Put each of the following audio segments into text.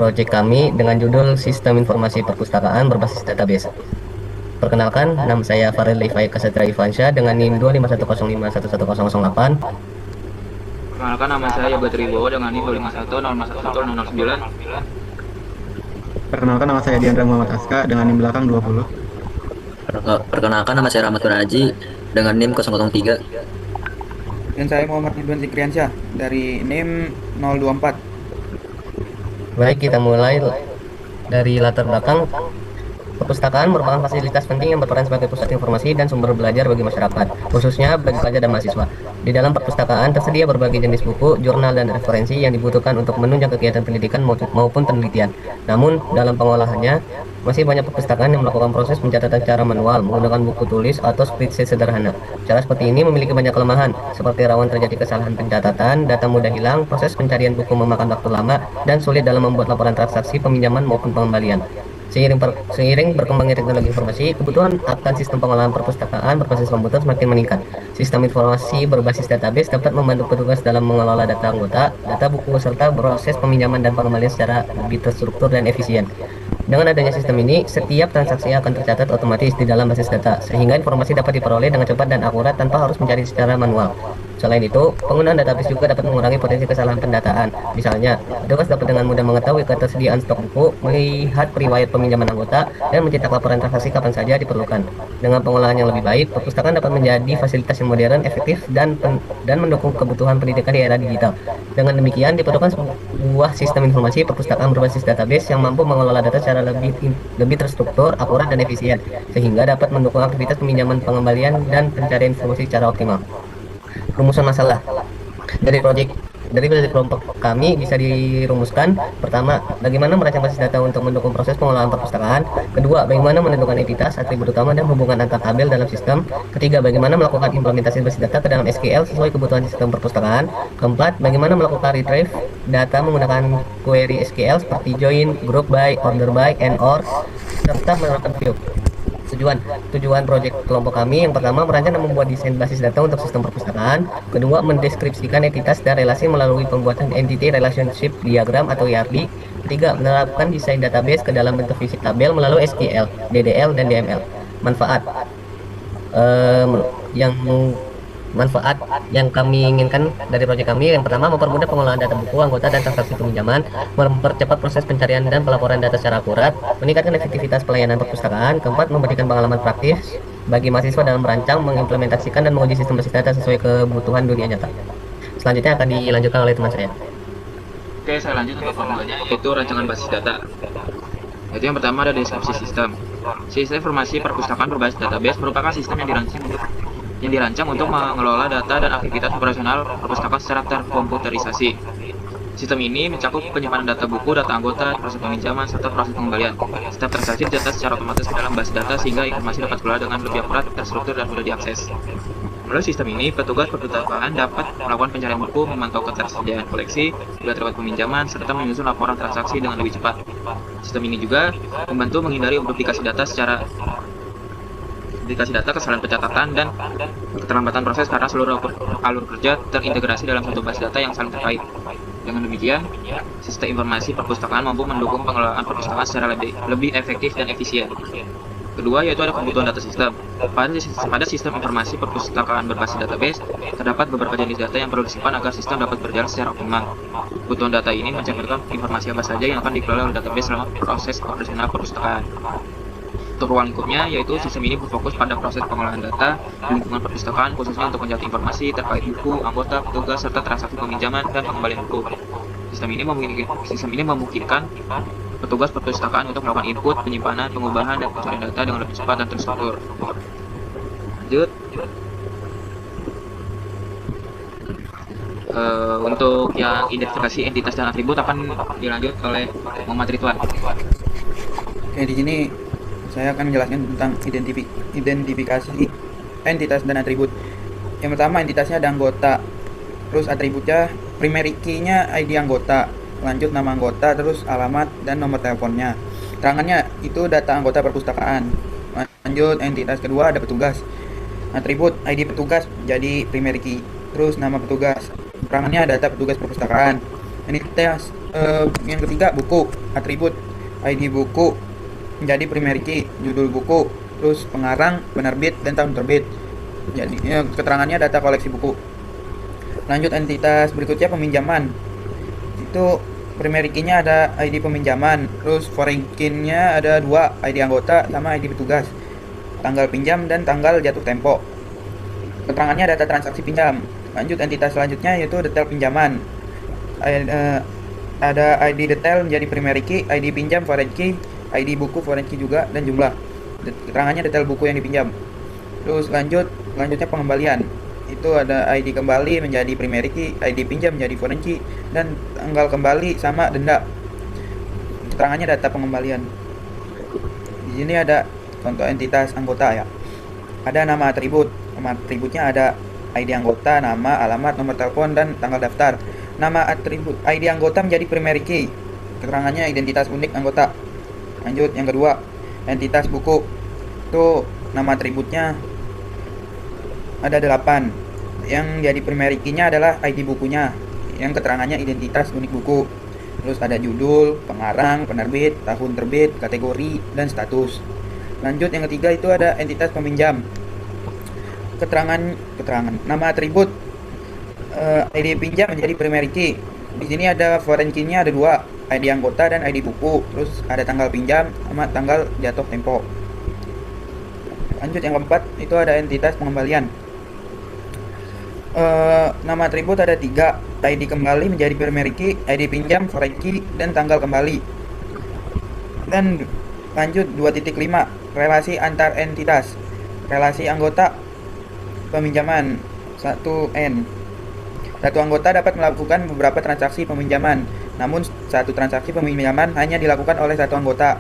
proyek kami dengan judul Sistem Informasi Perpustakaan Berbasis Database. Perkenalkan, nama saya Farel Levi Kasetra Ivansyah dengan NIM 25105111008. Perkenalkan, nama saya Yoga Tribowo dengan NIM 251011009. Perkenalkan, nama saya Diandra Muhammad Aska dengan NIM belakang 20. Perkenalkan, nama saya Rahmat Haji dengan NIM 003. Dan saya Muhammad Ridwan Zikriansyah dari NIM 024. Baik, kita mulai dari latar belakang. Perpustakaan merupakan fasilitas penting yang berperan sebagai pusat informasi dan sumber belajar bagi masyarakat, khususnya bagi pelajar dan mahasiswa. Di dalam perpustakaan tersedia berbagai jenis buku, jurnal, dan referensi yang dibutuhkan untuk menunjang kegiatan pendidikan maupun penelitian. Namun, dalam pengolahannya, masih banyak perpustakaan yang melakukan proses pencatatan secara manual menggunakan buku tulis atau spreadsheet sederhana. Cara seperti ini memiliki banyak kelemahan, seperti rawan terjadi kesalahan pencatatan, data mudah hilang, proses pencarian buku memakan waktu lama, dan sulit dalam membuat laporan transaksi peminjaman maupun pengembalian. Seiring berkembangnya teknologi informasi, kebutuhan akan sistem pengolahan perpustakaan berbasis komputer semakin meningkat. Sistem informasi berbasis database dapat membantu petugas dalam mengelola data anggota, data buku, serta proses peminjaman dan pengembalian secara lebih terstruktur dan efisien. Dengan adanya sistem ini, setiap transaksi akan tercatat otomatis di dalam basis data, sehingga informasi dapat diperoleh dengan cepat dan akurat tanpa harus mencari secara manual. Selain itu, penggunaan database juga dapat mengurangi potensi kesalahan pendataan. Misalnya, petugas dapat dengan mudah mengetahui ketersediaan stok buku, melihat riwayat peminjaman anggota, dan mencetak laporan transaksi kapan saja diperlukan. Dengan pengolahan yang lebih baik, perpustakaan dapat menjadi fasilitas yang modern, efektif, dan mendukung kebutuhan pendidikan di era digital. Dengan demikian, diperlukan sebuah sistem informasi perpustakaan berbasis database yang mampu mengelola data secara lebih terstruktur, akurat, dan efisien, sehingga dapat mendukung aktivitas peminjaman, pengembalian, dan pencarian informasi secara optimal. Rumusan masalah dari proyek kelompok kami bisa dirumuskan. Pertama, bagaimana merancang basis data untuk mendukung proses pengolahan perpustakaan. Kedua, bagaimana menentukan entitas, atribut utama, dan hubungan antar tabel dalam sistem. Ketiga, bagaimana melakukan implementasi basis data ke dalam SQL sesuai kebutuhan sistem perpustakaan. Keempat, bagaimana melakukan retrieve data menggunakan query SQL seperti join, group by, order by, and or, serta menerapkan view. Tujuan proyek kelompok kami yang pertama merancang dan membuat desain basis data untuk sistem perpustakaan. Kedua, mendeskripsikan entitas dan relasi melalui pembuatan entity relationship diagram atau ERD. Ketiga, menerapkan desain database ke dalam bentuk fisik tabel melalui SQL, DDL, dan DML. Manfaat yang kami inginkan dari proyek kami yang pertama, mempermudah pengolahan data buku, anggota, dan transaksi peminjaman, mempercepat proses pencarian dan pelaporan data secara akurat, meningkatkan efektivitas pelayanan perpustakaan. Keempat, memberikan pengalaman praktis bagi mahasiswa dalam merancang, mengimplementasikan, dan menguji sistem basis data sesuai kebutuhan dunia nyata. Selanjutnya akan dilanjutkan oleh teman saya. Oke, saya lanjut untuk formulanya, yaitu rancangan basis data. Yaitu yang pertama ada deskripsi sistem. Sistem informasi perpustakaan berbasis database merupakan sistem yang dirancang untuk mengelola data dan aktivitas operasional perpustakaan secara terkomputerisasi. Sistem ini mencakup penyimpanan data buku, data anggota, proses peminjaman, serta proses pengembalian. Setiap transaksi dicatat secara otomatis ke dalam basis data sehingga informasi dapat keluar dengan lebih akurat, terstruktur, dan mudah diakses. Melalui sistem ini, petugas perpustakaan dapat melakukan pencarian buku, memantau ketersediaan koleksi, juga terkait peminjaman, serta menyusun laporan transaksi dengan lebih cepat. Sistem ini juga membantu menghindari duplikasi data, kesalahan pencatatan, dan keterlambatan proses karena seluruh alur kerja terintegrasi dalam satu basis data yang saling terkait. Dengan demikian, sistem informasi perpustakaan mampu mendukung pengelolaan perpustakaan secara lebih efektif dan efisien. Kedua, yaitu ada kebutuhan data sistem. Pada sistem informasi perpustakaan berbasis database, terdapat beberapa jenis data yang perlu disimpan agar sistem dapat berjalan secara optimal. Kebutuhan data ini mencakup informasi apa saja yang akan dikelola oleh database selama proses operasional perpustakaan. Untuk ruang lingkupnya, yaitu sistem ini berfokus pada proses pengolahan data di lingkungan perpustakaan, khususnya untuk mencatat informasi terkait buku, anggota, petugas, serta transaksi peminjaman dan pengembalian buku. Sistem ini memungkinkan petugas perpustakaan untuk melakukan input, penyimpanan, pengubahan, dan pencarian data dengan lebih cepat dan terstruktur. Lanjut. Untuk yang identifikasi entitas dan atribut akan dilanjut oleh Muhammad Ridwan. Oke, di sini saya akan menjelaskan tentang identifikasi entitas dan atribut. Yang pertama, entitasnya ada anggota, terus atributnya primary key-nya ID anggota, lanjut nama anggota, terus alamat dan nomor teleponnya. Terangannya itu data anggota perpustakaan. Lanjut, entitas kedua ada petugas. Atribut ID petugas jadi primary key, terus nama petugas. Terangannya data petugas perpustakaan. Entitas yang ketiga buku, atribut ID buku menjadi primary key, judul buku, terus pengarang, penerbit, dan tahun terbit. Jadi keterangannya data koleksi buku. Lanjut entitas berikutnya peminjaman. Itu primary key-nya ada ID peminjaman, terus foreign key-nya ada 2, ID anggota sama ID petugas, tanggal pinjam dan tanggal jatuh tempo. Keterangannya data transaksi pinjam. Lanjut entitas selanjutnya yaitu detail pinjaman. Ada ID detail menjadi primary key, ID pinjam foreign key, ID buku foreign key juga, dan jumlah. Keterangannya detail buku yang dipinjam. Terus lanjutnya pengembalian. Itu ada ID kembali menjadi primary key, ID pinjam menjadi foreign key, dan tanggal kembali sama denda. Keterangannya data pengembalian. Di sini ada contoh entitas anggota ya. Ada nama atribut. Nama atributnya ada ID anggota, nama, alamat, nomor telepon, dan tanggal daftar. Nama atribut ID anggota menjadi primary key. Keterangannya identitas unik anggota. Lanjut yang kedua, entitas buku. Itu nama atributnya ada 8. Yang jadi primary key-nya adalah ID bukunya, yang keterangannya identitas unik buku. Terus ada judul, pengarang, penerbit, tahun terbit, kategori, dan status. Lanjut yang ketiga itu ada entitas peminjam. Keterangan nama atribut ID pinjam menjadi primary key. Di sini ada foreign key-nya ada 2, ID anggota dan ID buku. Terus ada tanggal pinjam sama tanggal jatuh tempo. Lanjut yang keempat itu ada entitas pengembalian. Nama atribut ada 3, ID kembali menjadi primary key, ID pinjam, foreign key, dan tanggal kembali. Dan lanjut 2.5, relasi antar entitas. Relasi anggota peminjaman 1N. Satu anggota dapat melakukan beberapa transaksi peminjaman, namun satu transaksi peminjaman hanya dilakukan oleh satu anggota.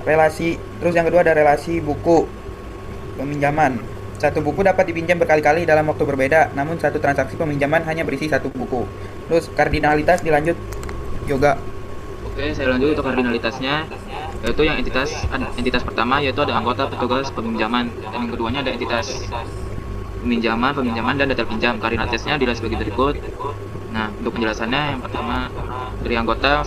Terus yang kedua ada relasi buku peminjaman. Satu buku dapat dipinjam berkali-kali dalam waktu berbeda, namun satu transaksi peminjaman hanya berisi satu buku. Terus kardinalitas dilanjut Yoga. Oke, saya lanjut untuk kardinalitasnya, yaitu yang entitas pertama yaitu ada anggota, petugas, peminjaman, dan yang keduanya ada entitas peminjaman, dan detail pinjam. Kardinalitasnya dilihat sebagai berikut. Nah, untuk penjelasannya, yang pertama dari anggota,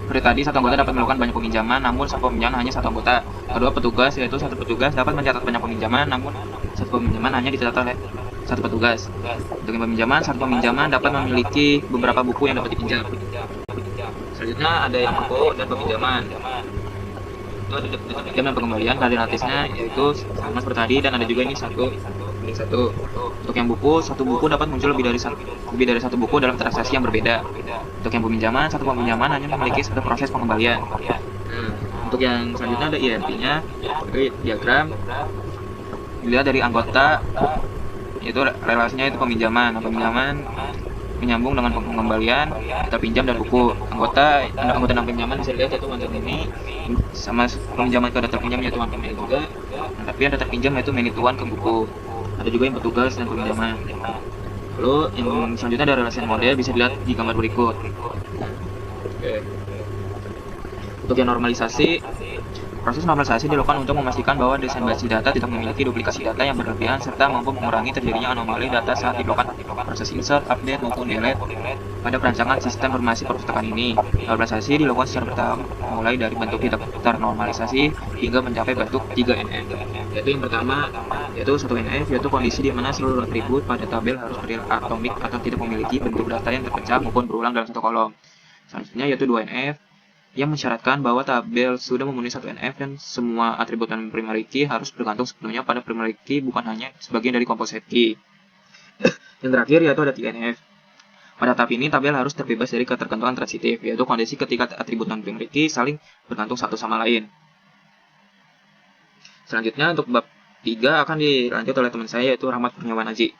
seperti tadi satu anggota dapat melakukan banyak peminjaman, namun satu peminjaman hanya satu anggota. Kedua, petugas, yaitu satu petugas dapat mencatat banyak peminjaman, namun satu peminjaman hanya dicatat oleh satu petugas. Untuk yang peminjaman, satu peminjaman dapat memiliki beberapa buku yang dapat dipinjam. Selanjutnya ada yang buku dan peminjaman. Itu ada pinjam dan pengembalian. Kardinalitasnya yaitu sama seperti tadi, dan ada juga ini satu. Untuk yang buku, satu buku dapat muncul lebih dari satu buku dalam transaksi yang berbeda. Untuk yang peminjaman, satu peminjaman hanya memiliki satu proses pengembalian. Untuk yang selanjutnya ada IRP-nya, diagram. Dilihat dari anggota, yaitu relasinya itu peminjaman. Peminjaman menyambung dengan pengembalian, data pinjam dan buku. Anggota dan pinjaman bisa dilihat yaitu mantan ini, sama peminjaman ke data pinjam yaitu mantan ini juga. Tapi yang data pinjam yaitu menituan ke buku. Ada juga yang petugas dan peminjaman. Lalu yang selanjutnya ada relasi model, bisa dilihat di gambar berikut. Oke. Untuk yang normalisasi, proses normalisasi dilakukan untuk memastikan bahwa desain basis data tidak memiliki duplikasi data yang berlebihan serta mampu mengurangi terjadinya anomali data saat dilakukan proses insert, update, maupun delete pada perancangan sistem informasi perpustakaan ini. Normalisasi dilakukan secara bertahap, mulai dari bentuk daftar normalisasi hingga mencapai bentuk 3NF. Yaitu yang pertama, yaitu 1NF, yaitu kondisi di mana seluruh atribut pada tabel harus berdiri atomik atau tidak memiliki bentuk data yang terpecah maupun berulang dalam satu kolom. Selanjutnya yaitu 2NF, yang mensyaratkan bahwa tabel sudah memenuhi 1NF dan semua atribut dan primary key harus bergantung sepenuhnya pada primary key, bukan hanya sebagian dari composite key. Yang terakhir yaitu ada 3NF. Pada tahap ini, tabel harus terbebas dari ketergantungan transitif, yaitu kondisi ketika atribut dan primary key saling bergantung satu sama lain. Selanjutnya untuk bab 3 akan dilanjut oleh teman saya yaitu Rahmat Kurniawan Aji.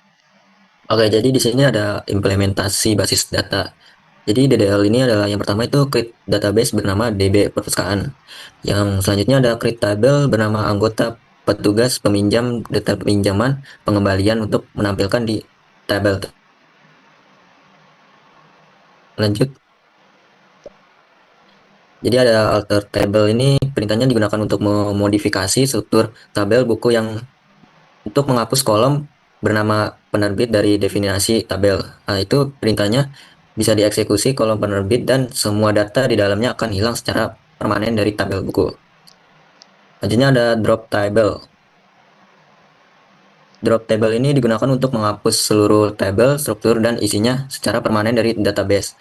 Oke, jadi di sini ada implementasi basis data. Jadi DDL ini adalah yang pertama itu create database bernama DB perpustakaan. Yang selanjutnya ada create tabel bernama anggota, petugas, peminjam, data peminjaman, pengembalian untuk menampilkan di tabel. Lanjut. Jadi ada alter table ini perintahnya digunakan untuk memodifikasi struktur tabel buku yang untuk menghapus kolom bernama penerbit dari definisi tabel. Nah, itu perintahnya bisa dieksekusi kolom penerbit dan semua data di dalamnya akan hilang secara permanen dari tabel buku. Selanjutnya ada drop table. Drop table ini digunakan untuk menghapus seluruh tabel, struktur, dan isinya secara permanen dari database.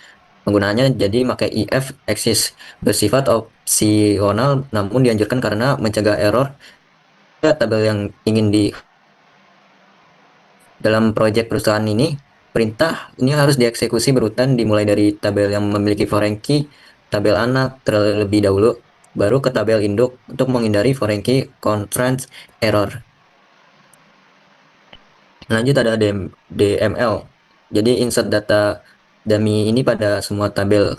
Penggunaannya jadi pakai if exist, bersifat opsional namun dianjurkan karena mencegah error tabel yang ingin di dalam proyek perusahaan ini. Perintah ini harus dieksekusi berurutan dimulai dari tabel yang memiliki foreign key, tabel anak terlebih dahulu, baru ke tabel induk untuk menghindari foreign key constraint error. Lanjut ada DML. Jadi insert data dummy ini pada semua tabel.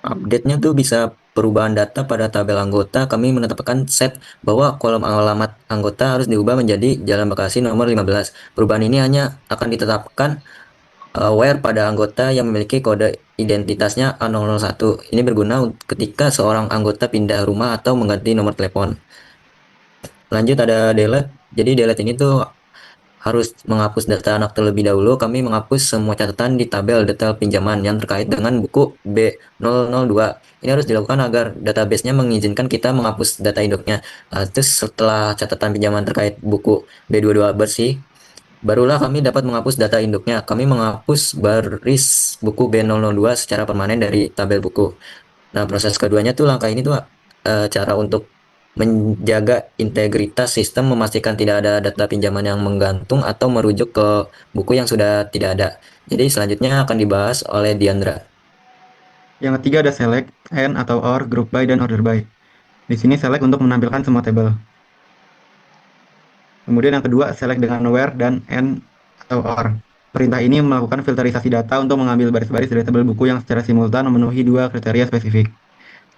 Update-nya tuh bisa perubahan data pada tabel anggota. Kami menetapkan set bahwa kolom alamat anggota harus diubah menjadi Jalan Bekasi nomor 15. Perubahan ini hanya akan ditetapkan where pada anggota yang memiliki kode identitasnya A001. Ini berguna ketika seorang anggota pindah rumah atau mengganti nomor telepon. Lanjut ada delete. Jadi delete ini tuh harus menghapus data anak terlebih dahulu. Kami menghapus semua catatan di tabel detail pinjaman yang terkait dengan buku B002. Ini harus dilakukan agar database-nya mengizinkan kita menghapus data induknya. Terus setelah catatan pinjaman terkait buku B22 bersih, barulah kami dapat menghapus data induknya. Kami menghapus baris buku B002 secara permanen dari tabel buku. Nah, proses keduanya tuh langkah ini tuh cara untuk menjaga integritas sistem, memastikan tidak ada data pinjaman yang menggantung atau merujuk ke buku yang sudah tidak ada. Jadi selanjutnya akan dibahas oleh Diandra. Yang ketiga ada select, and atau or, group by, dan order by. Di sini select untuk menampilkan semua tabel. Kemudian yang kedua, select dengan where dan and atau or. Perintah ini melakukan filterisasi data untuk mengambil baris-baris dari tabel buku yang secara simultan memenuhi dua kriteria spesifik.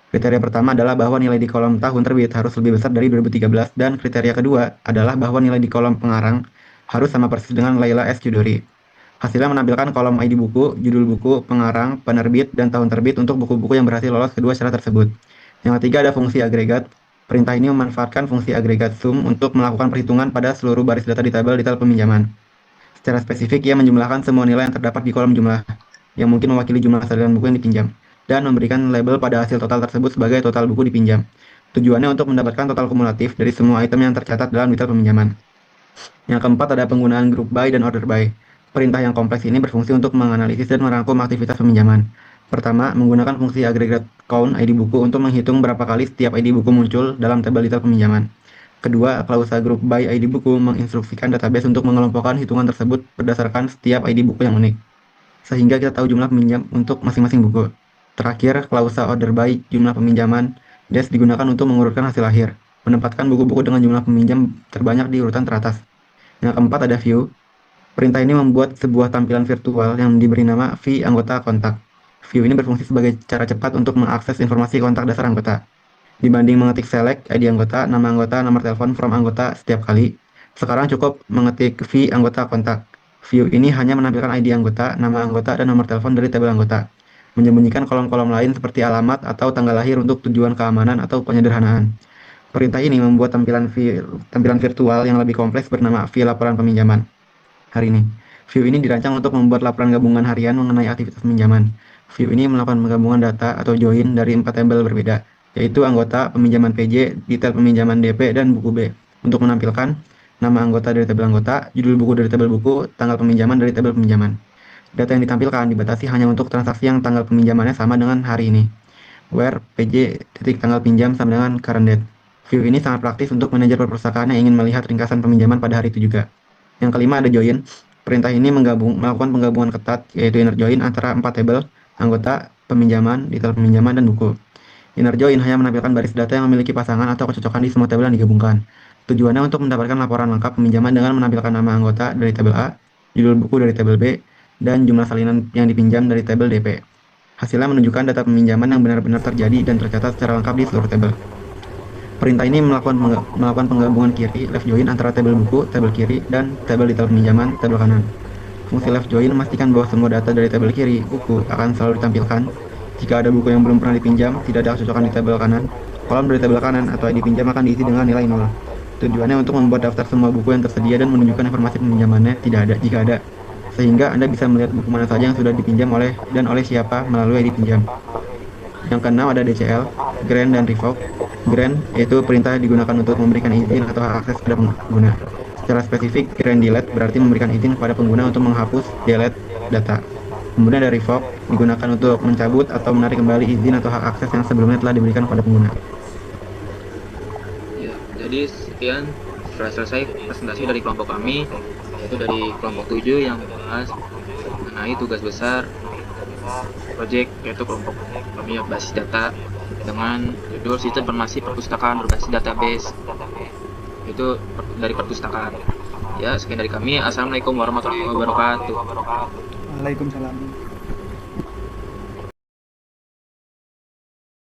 Kriteria pertama adalah bahwa nilai di kolom tahun terbit harus lebih besar dari 2013, dan kriteria kedua adalah bahwa nilai di kolom pengarang harus sama persis dengan Laila S. Chudori. Hasilnya menampilkan kolom ID buku, judul buku, pengarang, penerbit, dan tahun terbit untuk buku-buku yang berhasil lolos kedua syarat tersebut. Yang ketiga ada fungsi agregat. Perintah ini memanfaatkan fungsi agregat sum untuk melakukan perhitungan pada seluruh baris data di tabel detail peminjaman. Secara spesifik, ia menjumlahkan semua nilai yang terdapat di kolom jumlah, yang mungkin mewakili jumlah salinan buku yang dipinjam, dan memberikan label pada hasil total tersebut sebagai total buku dipinjam. Tujuannya untuk mendapatkan total kumulatif dari semua item yang tercatat dalam detail peminjaman. Yang keempat ada penggunaan group by dan order by. Perintah yang kompleks ini berfungsi untuk menganalisis dan merangkum aktivitas peminjaman. Pertama, menggunakan fungsi aggregate count ID buku untuk menghitung berapa kali setiap ID buku muncul dalam tabel detail peminjaman. Kedua, klausa group by ID buku menginstruksikan database untuk mengelompokkan hitungan tersebut berdasarkan setiap ID buku yang unik, sehingga kita tahu jumlah peminjam untuk masing-masing buku. Terakhir, klausa order by jumlah peminjaman dash digunakan untuk mengurutkan hasil akhir, menempatkan buku-buku dengan jumlah peminjam terbanyak di urutan teratas. Yang keempat ada view. Perintah ini membuat sebuah tampilan virtual yang diberi nama V anggota kontak. View ini berfungsi sebagai cara cepat untuk mengakses informasi kontak dasar anggota. Dibanding mengetik select, ID anggota, nomor telepon from anggota setiap kali, sekarang cukup mengetik V anggota kontak. View ini hanya menampilkan ID anggota, nama anggota, dan nomor telepon dari tabel anggota, menyembunyikan kolom-kolom lain seperti alamat atau tanggal lahir untuk tujuan keamanan atau penyederhanaan. Perintah ini membuat tampilan virtual yang lebih kompleks bernama V laporan peminjaman. Hari ini, view ini dirancang untuk membuat laporan gabungan harian mengenai aktivitas peminjaman. View ini melakukan penggabungan data atau join dari 4 tabel berbeda, yaitu anggota, peminjaman PJ, detail peminjaman DP, dan buku B, untuk menampilkan nama anggota dari tabel anggota, judul buku dari tabel buku, tanggal peminjaman dari tabel peminjaman. Data yang ditampilkan dibatasi hanya untuk transaksi yang tanggal peminjamannya sama dengan hari ini, where PJ titik tanggal pinjam sama dengan current date. View ini sangat praktis untuk manajer perpustakaan yang ingin melihat ringkasan peminjaman pada hari itu juga. Yang kelima ada join. Perintah ini melakukan penggabungan ketat, yaitu inner join antara 4 tabel, anggota, peminjaman, detail peminjaman, dan buku. Inner join hanya menampilkan baris data yang memiliki pasangan atau kecocokan di semua tabel yang digabungkan. Tujuannya untuk mendapatkan laporan lengkap peminjaman dengan menampilkan nama anggota dari tabel A, judul buku dari tabel B, dan jumlah salinan yang dipinjam dari tabel DP. Hasilnya menunjukkan data peminjaman yang benar-benar terjadi dan tercatat secara lengkap di seluruh tabel. Perintah ini melakukan penggabungan kiri left join antara tabel buku, tabel kiri, dan tabel detail peminjaman, tabel kanan. Fungsi left join memastikan bahwa semua data dari tabel kiri buku akan selalu ditampilkan. Jika ada buku yang belum pernah dipinjam, tidak ada kecocokan di tabel kanan, kolom dari tabel kanan atau ID pinjam akan diisi dengan nilai 0. Tujuannya untuk membuat daftar semua buku yang tersedia dan menunjukkan informasi peminjamannya jika ada, sehingga Anda bisa melihat buku mana saja yang sudah dipinjam oleh siapa melalui ID pinjam. Yang keenam ada DCL, Grant dan Revoke. Grant yaitu perintah digunakan untuk memberikan izin atau hak akses pada pengguna. Secara spesifik, Grant Delete berarti memberikan izin kepada pengguna untuk menghapus delete data. Kemudian ada Revoke digunakan untuk mencabut atau menarik kembali izin atau hak akses yang sebelumnya telah diberikan kepada pengguna. Ya, jadi sekian sudah selesai presentasi dari kelompok kami, yaitu dari kelompok 7 yang membahas mengenai tugas besar proyek, yaitu kelompok kami basis data dengan judul Sistem Informasi Perpustakaan Berbasis Database, itu dari perpustakaan. Ya, sekian dari kami. Assalamualaikum warahmatullahi wabarakatuh. Waalaikumsalam.